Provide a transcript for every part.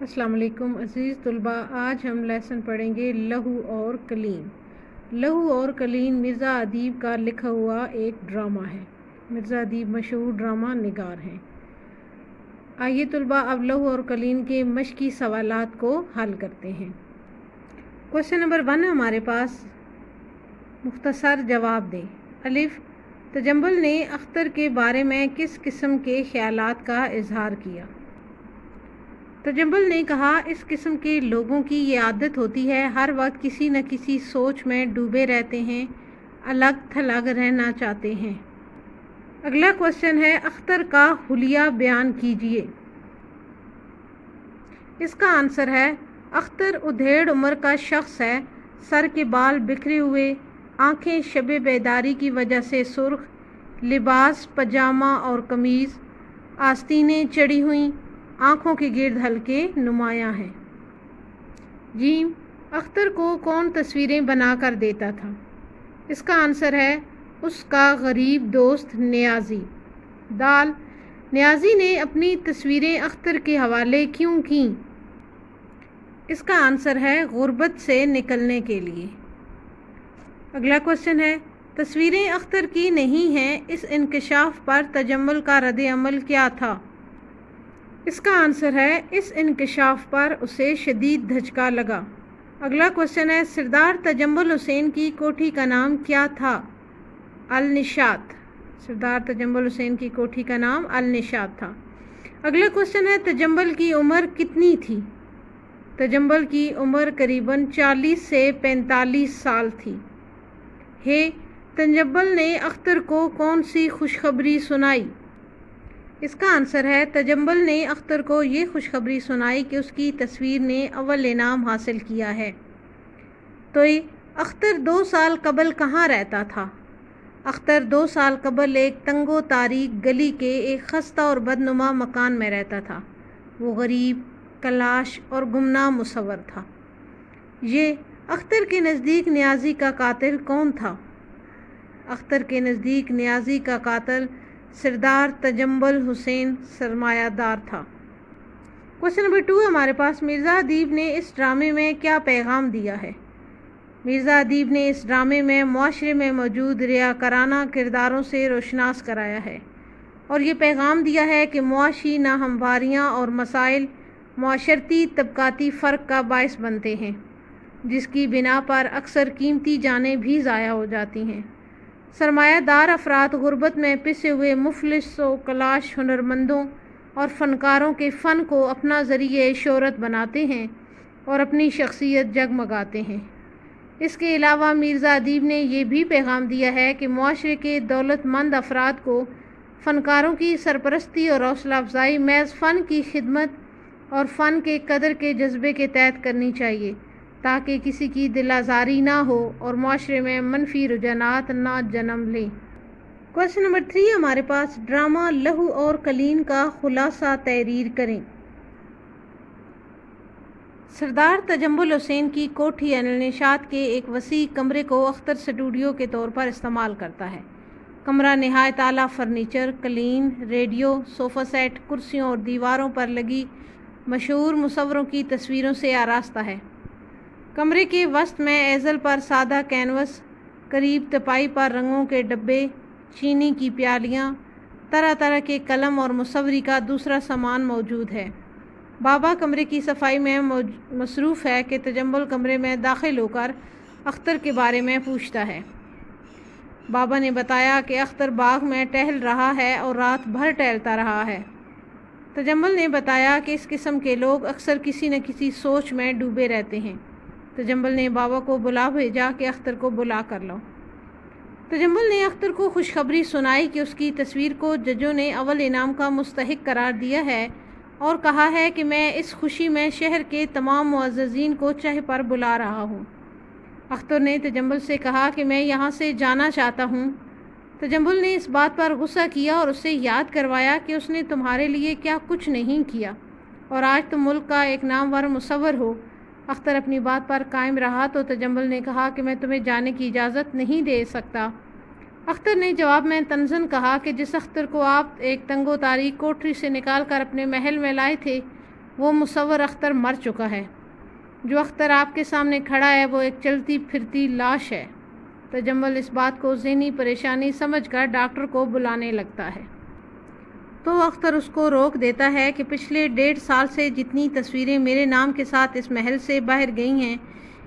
السلام علیکم عزیز طلباء، آج ہم لیسن پڑھیں گے لہو اور کلیم۔ لہو اور کلیم مرزا ادیب کا لکھا ہوا ایک ڈرامہ ہے۔ مرزا ادیب مشہور ڈرامہ نگار ہیں۔ آئیے طلباء اب لہو اور کلیم کے مشقی سوالات کو حل کرتے ہیں۔ کوشچن نمبر 1 ہمارے پاس، مختصر جواب دیں۔ الف، تجمل نے اختر کے بارے میں کس قسم کے خیالات کا اظہار کیا؟ تجمل نے کہا، اس قسم کے لوگوں کی یہ عادت ہوتی ہے، ہر وقت کسی نہ کسی سوچ میں ڈوبے رہتے ہیں، الگ تھلگ رہنا چاہتے ہیں۔ اگلا کوشچن ہے، اختر کا حلیہ بیان کیجیے۔ اس کا آنسر ہے، اختر ادھیڑ عمر کا شخص ہے، سر کے بال بکھرے ہوئے، آنکھیں شب بیداری کی وجہ سے سرخ، لباس پاجامہ اور قمیض، آستینیں چڑھی ہوئیں، آنکھوں کے گرد ہلکے نمایاں ہیں۔ جیم، اختر کو کون تصویریں بنا کر دیتا تھا؟ اس کا آنسر ہے، اس کا غریب دوست نیازی۔ دال، نیازی نے اپنی تصویریں اختر کے حوالے کیوں کیں؟ اس کا آنسر ہے، غربت سے نکلنے کے لیے۔ اگلا کوشچن ہے، تصویریں اختر کی نہیں ہیں، اس انکشاف پر تجمل کا رد عمل کیا تھا؟ اس کا آنسر ہے، اس انکشاف پر اسے شدید دھچکا لگا۔ اگلا کوشچن ہے، سردار تجمل حسین کی کوٹھی کا نام کیا تھا؟ النشاط۔ سردار تجمل حسین کی کوٹھی کا نام النشاط تھا۔ اگلا کوشچن ہے، تجمل کی عمر کتنی تھی؟ تجمل کی عمر قریباً 40 سے 45 سال تھی۔ تجمل نے اختر کو کون سی خوشخبری سنائی؟ اس کا آنسر ہے، تجمل نے اختر کو یہ خوشخبری سنائی کہ اس کی تصویر نے اول انعام حاصل کیا ہے۔ تو اختر 2 سال قبل کہاں رہتا تھا؟ اختر 2 سال قبل ایک تنگ و تاریک گلی کے ایک خستہ اور بدنما مکان میں رہتا تھا۔ وہ غریب، کلاش اور گمنام مصور تھا۔ یہ اختر کے نزدیک نیازی کا قاتل کون تھا؟ اختر کے نزدیک نیازی کا قاتل سردار تجمل حسین سرمایہ دار تھا۔ کوشچن نمبر 2 ہمارے پاس، مرزا ادیب نے اس ڈرامے میں کیا پیغام دیا ہے؟ مرزا ادیب نے اس ڈرامے میں معاشرے میں موجود ریاکارانہ کرداروں سے روشناس کرایا ہے اور یہ پیغام دیا ہے کہ معاشی ناہمواریاں اور مسائل معاشرتی طبقاتی فرق کا باعث بنتے ہیں، جس کی بنا پر اکثر قیمتی جانیں بھی ضائع ہو جاتی ہیں۔ سرمایہ دار افراد غربت میں پسے ہوئے مفلس و کلاش ہنرمندوں اور فنکاروں کے فن کو اپنا ذریعہ شہرت بناتے ہیں اور اپنی شخصیت جگمگاتے ہیں۔ اس کے علاوہ مرزا ادیب نے یہ بھی پیغام دیا ہے کہ معاشرے کے دولت مند افراد کو فنکاروں کی سرپرستی اور حوصلہ افزائی محض فن کی خدمت اور فن کے قدر کے جذبے کے تحت کرنی چاہیے، تاکہ کسی کی دل آزاری نہ ہو اور معاشرے میں منفی رجحانات نہ جنم لیں۔ کوشچن نمبر 3 ہمارے پاس، ڈرامہ لہو اور کلیم کا خلاصہ تحریر کریں۔ سردار تجمل حسین کی کوٹھی النشاط کے ایک وسیع کمرے کو اختر اسٹوڈیو کے طور پر استعمال کرتا ہے۔ کمرہ نہایت اعلیٰ فرنیچر، کلیم، ریڈیو، صوفہ سیٹ، کرسیوں اور دیواروں پر لگی مشہور مصوروں کی تصویروں سے آراستہ ہے۔ کمرے کے وسط میں ایزل پر سادہ کینوس، قریب تپائی پر رنگوں کے ڈبے، چینی کی پیالیاں، طرح طرح کے قلم اور مصوری کا دوسرا سامان موجود ہے۔ بابا کمرے کی صفائی میں مصروف ہے کہ تجمل کمرے میں داخل ہو کر اختر کے بارے میں پوچھتا ہے۔ بابا نے بتایا کہ اختر باغ میں ٹہل رہا ہے اور رات بھر ٹہلتا رہا ہے۔ تجمل نے بتایا کہ اس قسم کے لوگ اکثر کسی نہ کسی سوچ میں ڈوبے رہتے ہیں۔ تجمل نے بابا کو بلا بھیجا کہ اختر کو بلا کر لاؤ۔ تجمل نے اختر کو خوشخبری سنائی کہ اس کی تصویر کو ججوں نے اول انعام کا مستحق قرار دیا ہے اور کہا ہے کہ میں اس خوشی میں شہر کے تمام معززین کو چہ پر بلا رہا ہوں۔ اختر نے تجمل سے کہا کہ میں یہاں سے جانا چاہتا ہوں۔ تجمل نے اس بات پر غصہ کیا اور اسے یاد کروایا کہ اس نے تمہارے لیے کیا کچھ نہیں کیا اور آج تم ملک کا ایک نامور مصور ہو۔ اختر اپنی بات پر قائم رہا تو تجمل نے کہا کہ میں تمہیں جانے کی اجازت نہیں دے سکتا۔ اختر نے جواب میں طنزاً کہا کہ جس اختر کو آپ ایک تنگ و تاریک کوٹری سے نکال کر اپنے محل میں لائے تھے، وہ مصور اختر مر چکا ہے۔ جو اختر آپ کے سامنے کھڑا ہے وہ ایک چلتی پھرتی لاش ہے۔ تجمل اس بات کو ذہنی پریشانی سمجھ کر ڈاکٹر کو بلانے لگتا ہے، تو اختر اس کو روک دیتا ہے کہ پچھلے 1.5 سال سے جتنی تصویریں میرے نام کے ساتھ اس محل سے باہر گئی ہیں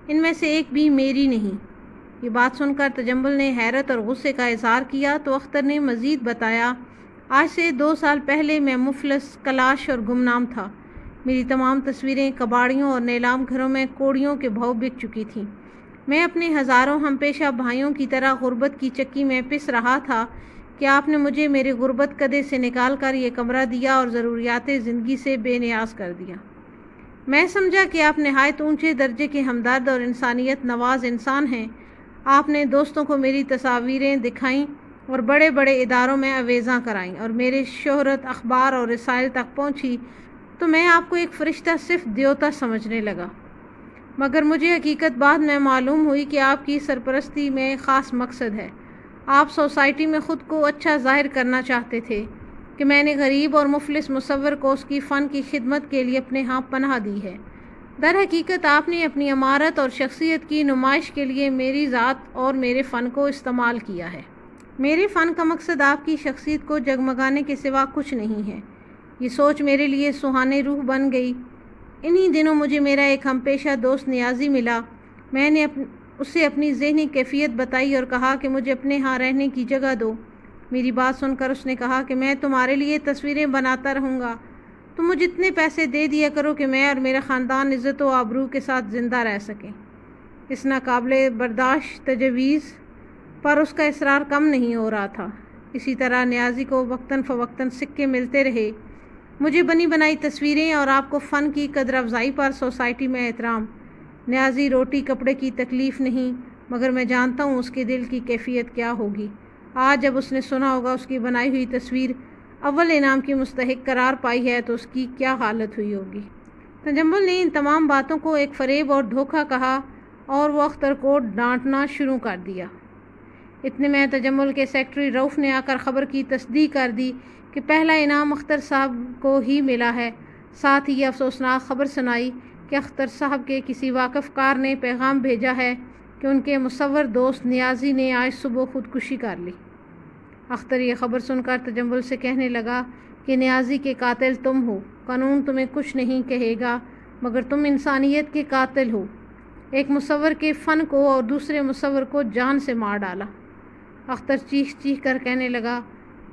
ان میں سے ایک بھی میری نہیں۔ یہ بات سن کر تجمل نے حیرت اور غصے کا اظہار کیا تو اختر نے مزید بتایا، آج سے 2 سال پہلے میں مفلس، کلاش اور گمنام تھا۔ میری تمام تصویریں کباڑیوں اور نیلام گھروں میں کوڑیوں کے بھاؤ بک چکی تھیں۔ میں اپنے ہزاروں ہم پیشہ بھائیوں کی طرح غربت کی چکی میں پس رہا تھا کہ آپ نے مجھے میرے غربت کدے سے نکال کر یہ کمرہ دیا اور ضروریات زندگی سے بے نیاز کر دیا۔ میں سمجھا کہ آپ نہایت اونچے درجے کے ہمدرد اور انسانیت نواز انسان ہیں۔ آپ نے دوستوں کو میری تصاویریں دکھائیں اور بڑے بڑے اداروں میں آویزاں کرائیں اور میری شہرت اخبار اور رسائل تک پہنچی تو میں آپ کو ایک فرشتہ صرف دیوتا سمجھنے لگا، مگر مجھے حقیقت بعد میں معلوم ہوئی کہ آپ کی سرپرستی میں خاص مقصد ہے۔ آپ سوسائٹی میں خود کو اچھا ظاہر کرنا چاہتے تھے کہ میں نے غریب اور مفلس مصور کو اس کی فن کی خدمت کے لیے اپنے ہاں پناہ دی ہے۔ در حقیقت آپ نے اپنی امارت اور شخصیت کی نمائش کے لیے میری ذات اور میرے فن کو استعمال کیا ہے۔ میرے فن کا مقصد آپ کی شخصیت کو جگمگانے کے سوا کچھ نہیں ہے۔ یہ سوچ میرے لیے سہانے روح بن گئی۔ انہی دنوں مجھے میرا ایک ہم پیشہ دوست نیازی ملا۔ میں نے اسے اپنی ذہنی کیفیت بتائی اور کہا کہ مجھے اپنے ہاں رہنے کی جگہ دو۔ میری بات سن کر اس نے کہا کہ میں تمہارے لیے تصویریں بناتا رہوں گا، تم مجھے اتنے پیسے دے دیا کرو کہ میں اور میرا خاندان عزت و آبرو کے ساتھ زندہ رہ سکیں۔ اس ناقابل برداشت تجویز پر اس کا اصرار کم نہیں ہو رہا تھا۔ اسی طرح نیازی کو وقتاً فوقتاً سکے ملتے رہے۔ مجھے بنی بنائی تصویریں اور آپ کو فن کی قدر افزائی پر سوسائٹی میں احترام۔ نیازی روٹی کپڑے کی تکلیف نہیں، مگر میں جانتا ہوں اس کے دل کی کیفیت کیا ہوگی۔ آج جب اس نے سنا ہوگا اس کی بنائی ہوئی تصویر اول انعام کی مستحق قرار پائی ہے تو اس کی کیا حالت ہوئی ہوگی۔ تجمل نے ان تمام باتوں کو ایک فریب اور دھوکہ کہا اور وہ اختر کو ڈانٹنا شروع کر دیا۔ اتنے میں تجمل کے سیکرٹری رؤف نے آ کر خبر کی تصدیق کر دی کہ پہلا انعام اختر صاحب کو ہی ملا ہے۔ ساتھ ہی یہ افسوسناک خبر سنائی کہ اختر صاحب کے کسی واقف کار نے پیغام بھیجا ہے کہ ان کے مصور دوست نیازی نے آج صبح خودکشی کر لی۔ اختر یہ خبر سن کر تجمل سے کہنے لگا کہ نیازی کے قاتل تم ہو۔ قانون تمہیں کچھ نہیں کہے گا، مگر تم انسانیت کے قاتل ہو۔ ایک مصور کے فن کو اور دوسرے مصور کو جان سے مار ڈالا۔ اختر چیخ چیخ کر کہنے لگا،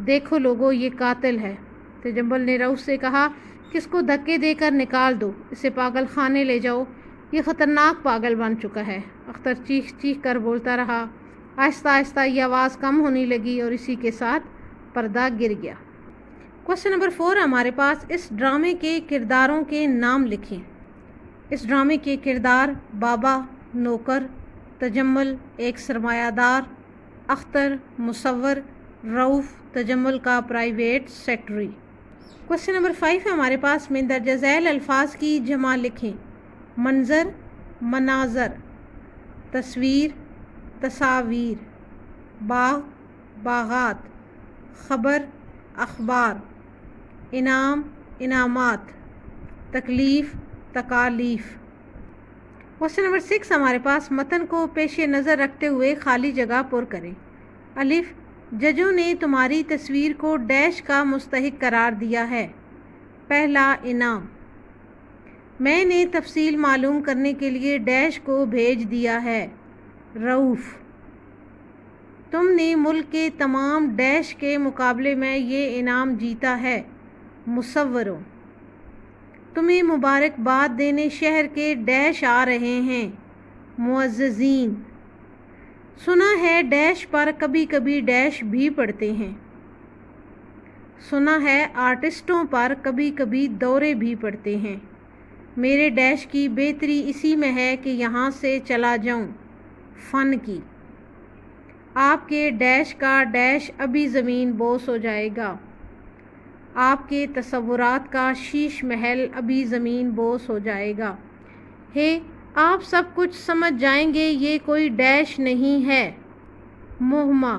دیکھو لوگو، یہ قاتل ہے۔ تجمل نے رؤف سے کہا کہ اس کو دھکے دے کر نکال دو، اسے پاگل خانے لے جاؤ، یہ خطرناک پاگل بن چکا ہے۔ اختر چیخ چیخ کر بولتا رہا۔ آہستہ آہستہ یہ آواز کم ہونے لگی اور اسی کے ساتھ پردہ گر گیا۔ کوسچن نمبر 4 ہمارے پاس، اس ڈرامے کے کرداروں کے نام لکھیں۔ اس ڈرامے کے کردار: بابا نوکر، تجمل ایک سرمایہ دار، اختر مصور، رؤف تجمل کا پرائیویٹ سیکرٹری۔ کوسچن نمبر 5 ہمارے پاس، مندرجہ ذیل الفاظ کی جمع لکھیں۔ منظر، مناظر، تصویر، تصاویر، باغ، باغات، خبر، اخبار، انعام، انعامات، تکلیف، تکالیف۔ کوسچن نمبر 6 ہمارے پاس، متن کو پیش نظر رکھتے ہوئے خالی جگہ پر کریں۔ الف، ججوں نے تمہاری تصویر کو ڈیش کا مستحق قرار دیا ہے۔ پہلا انعام، میں نے تفصیل معلوم کرنے کے لیے ڈیش کو بھیج دیا ہے۔ رؤف، تم نے ملک کے تمام ڈیش کے مقابلے میں یہ انعام جیتا ہے۔ مصوروں، تمہیں مبارکباد دینے شہر کے ڈیش آ رہے ہیں۔ معززین، سنا ہے ڈیش پر کبھی کبھی ڈیش بھی پڑتے ہیں۔ سنا ہے آرٹسٹوں پر کبھی کبھی دورے بھی پڑتے ہیں۔ میرے ڈیش کی بہتری اسی میں ہے کہ یہاں سے چلا جاؤں، فن کی۔ آپ کے ڈیش کا ڈیش ابھی زمین بوس ہو جائے گا۔ آپ کے تصورات کا شیش محل ابھی زمین بوس ہو جائے گا۔ ہے، آپ سب کچھ سمجھ جائیں گے، یہ کوئی ڈیش نہیں ہے، مہمہ۔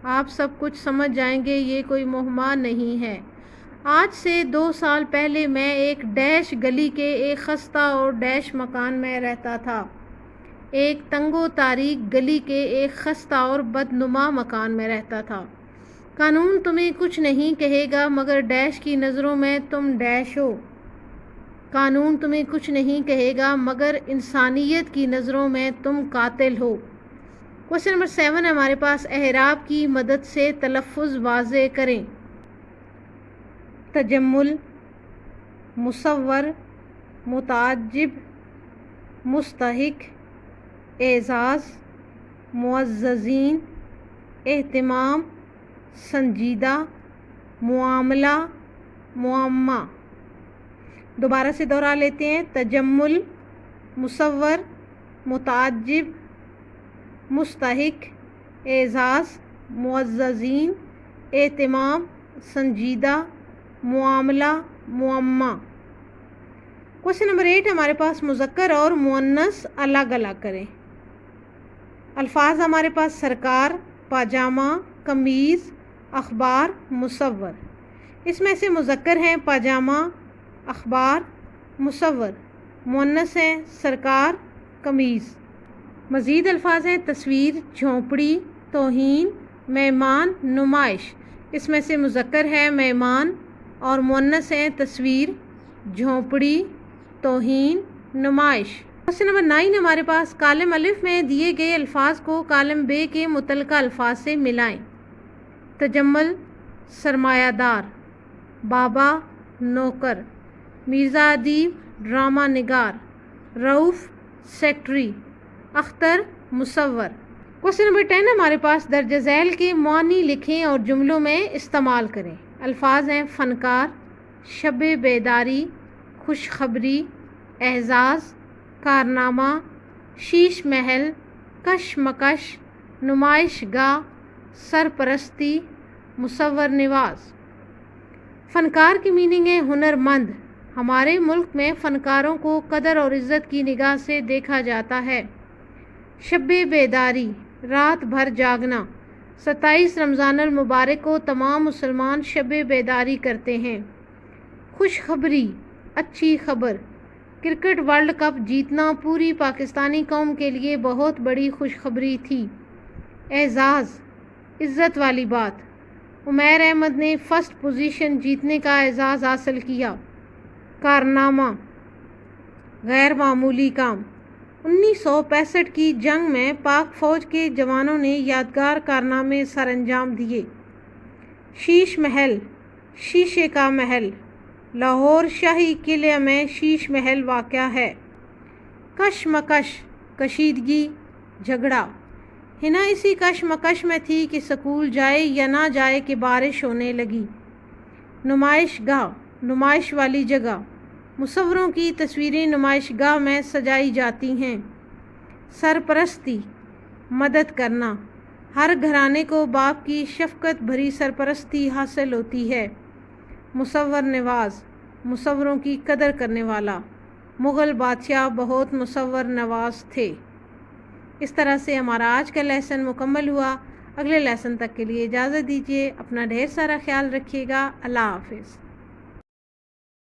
آپ سب کچھ سمجھ جائیں گے، یہ کوئی مہمہ نہیں ہے۔ آج سے 2 سال پہلے میں ایک ڈیش گلی کے ایک خستہ اور ڈیش مکان میں رہتا تھا۔ ایک تنگ و تاریک گلی کے ایک خستہ اور بدنما مکان میں رہتا تھا۔ قانون تمہیں کچھ نہیں کہے گا مگر ڈیش کی نظروں میں تم ڈیش ہو۔ قانون تمہیں کچھ نہیں کہے گا مگر انسانیت کی نظروں میں تم قاتل ہو۔ کوشچن نمبر 7 ہمارے پاس اعراب کی مدد سے تلفظ واضح کریں۔ تجمل، مصور، متعجب، مستحق، اعزاز، معززین، اہتمام، سنجیدہ، معاملہ، معمہ۔ دوبارہ سے دوہرا لیتے ہیں۔ تجمل، مصور، متعجب، مستحق، اعزاز، معززین، اہتمام، سنجیدہ، معاملہ، معمہ۔ کوشچن نمبر 8 ہمارے پاس مذکر اور مؤنث الگ الگ کریں۔ الفاظ ہمارے پاس سرکار، پاجامہ، قمیض، اخبار، مصور۔ اس میں سے مذکر ہیں پاجامہ، اخبار، مصور، مؤنث ہیں سرکار، قمیض۔ مزید الفاظ ہیں تصویر، جھونپڑی، توہین، مہمان، نمائش۔ اس میں سے مذکر ہے مہمان اور مؤنث ہیں تصویر، جھونپڑی، توہین، نمائش۔ کوشچن نمبر 9 ہمارے پاس کالم الف میں دیے گئے الفاظ کو کالم ب کے متعلقہ الفاظ سے ملائیں۔ تجمل، سرمایہ دار، بابا، نوکر، مرزا ادیب، ڈرامہ نگار، رؤف، سیکٹری، اختر، مصور۔ کوشچن نمبر 10 ہمارے پاس درج ذیل کے معنی لکھیں اور جملوں میں استعمال کریں۔ الفاظ ہیں فنکار، شب بیداری، خوشخبری، اعزاز، کارنامہ، شیش محل، کشمکش، نمائش گاہ، سرپرستی، مصور نواز۔ فنکار کی میننگ ہے ہنر مند۔ ہمارے ملک میں فنکاروں کو قدر اور عزت کی نگاہ سے دیکھا جاتا ہے۔ شب بیداری، رات بھر جاگنا۔ 27 رمضان المبارک کو تمام مسلمان شب بیداری کرتے ہیں۔ خوشخبری، اچھی خبر۔ کرکٹ ورلڈ کپ جیتنا پوری پاکستانی قوم کے لیے بہت بڑی خوشخبری تھی۔ اعزاز، عزت والی بات۔ عمیر احمد نے فرسٹ پوزیشن جیتنے کا اعزاز حاصل کیا۔ کارنامہ، غیر معمولی کام۔ 1965 کی جنگ میں پاک فوج کے جوانوں نے یادگار کارنامے سر انجام دیے۔ شیش محل، شیشے کا محل۔ لاہور شاہی قلعہ میں شیش محل واقع ہے۔ کشمکش، کشیدگی، جھگڑا۔ ہنا اسی کشمکش میں تھی کہ سکول جائے یا نہ جائے کہ بارش ہونے لگی۔ نمائش گاہ، نمائش والی جگہ۔ مصوروں کی تصویریں نمائش گاہ میں سجائی جاتی ہیں۔ سرپرستی، مدد کرنا۔ ہر گھرانے کو باپ کی شفقت بھری سرپرستی حاصل ہوتی ہے۔ مصور نواز، مصوروں کی قدر کرنے والا۔ مغل بادشاہ بہت مصور نواز تھے۔ اس طرح سے ہمارا آج کا لیسن مکمل ہوا۔ اگلے لیسن تک کے لیے اجازت دیجیے۔ اپنا ڈھیر سارا خیال رکھیے گا۔ اللہ حافظ۔